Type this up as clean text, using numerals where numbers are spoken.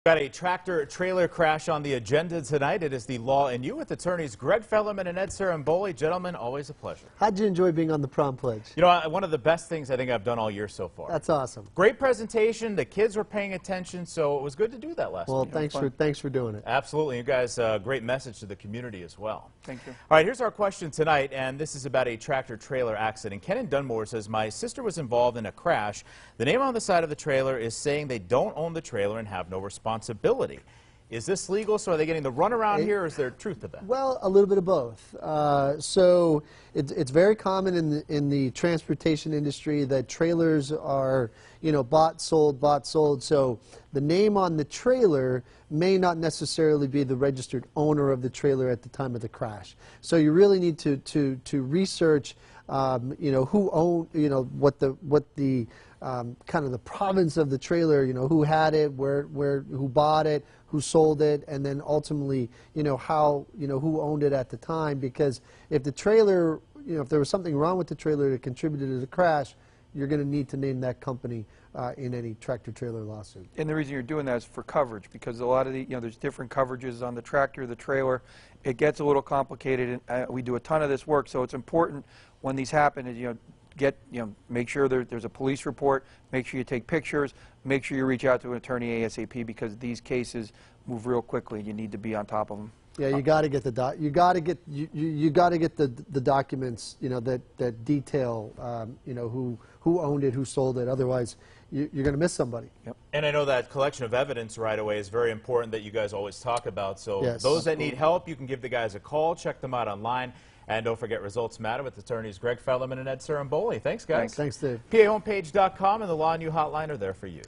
Got a tractor-trailer crash on the agenda tonight. It is the Law and You with attorneys Greg Fellerman and Ed Ciarimboli. Gentlemen, always a pleasure. How'd you enjoy being on the prom pledge? You know, one of the best things I think I've done all year so far. That's awesome. Great presentation. The kids were paying attention, so it was good to do that last week. Well, thanks for doing it. Absolutely. You guys, great message to the community as well. Thank you. All right, here's our question tonight, and this is about a tractor-trailer accident. Ken in Dunmore says, my sister was involved in a crash. The name on the side of the trailer is saying they don't own the trailer and have no responsibility. Is this legal? So are they getting the runaround here, or is there truth to that? Well, a little bit of both. So it's very common in the transportation industry that trailers are, bought, sold. So the name on the trailer may not necessarily be the registered owner of the trailer at the time of the crash. So you really need to research, who owned, what the kind of the province of the trailer, who had it, who bought it, who sold it, and then ultimately, who owned it at the time. Because if the trailer, if there was something wrong with the trailer that contributed to the crash, you're going to need to name that company in any tractor-trailer lawsuit. And the reason you're doing that is for coverage, because a lot of the, there's different coverages on the tractor, the trailer. It gets a little complicated, and we do a ton of this work, so it's important when these happen is, make sure there's a police report, make sure you take pictures, make sure you reach out to an attorney ASAP, because these cases move real quickly. You need to be on top of them. Yeah, you got to get the the documents, that detail, who owned it, who sold it. Otherwise, you're going to miss somebody. Yep. And I know that collection of evidence right away is very important that you guys always talk about. So yes. Those that need help, you can give the guys a call, check them out online. And don't forget, results matter with attorneys Greg Fellerman and Ed Ciarimboli. Thanks, guys. Thanks, Dave. PAHomepage.com and the Law and You hotline are there for you.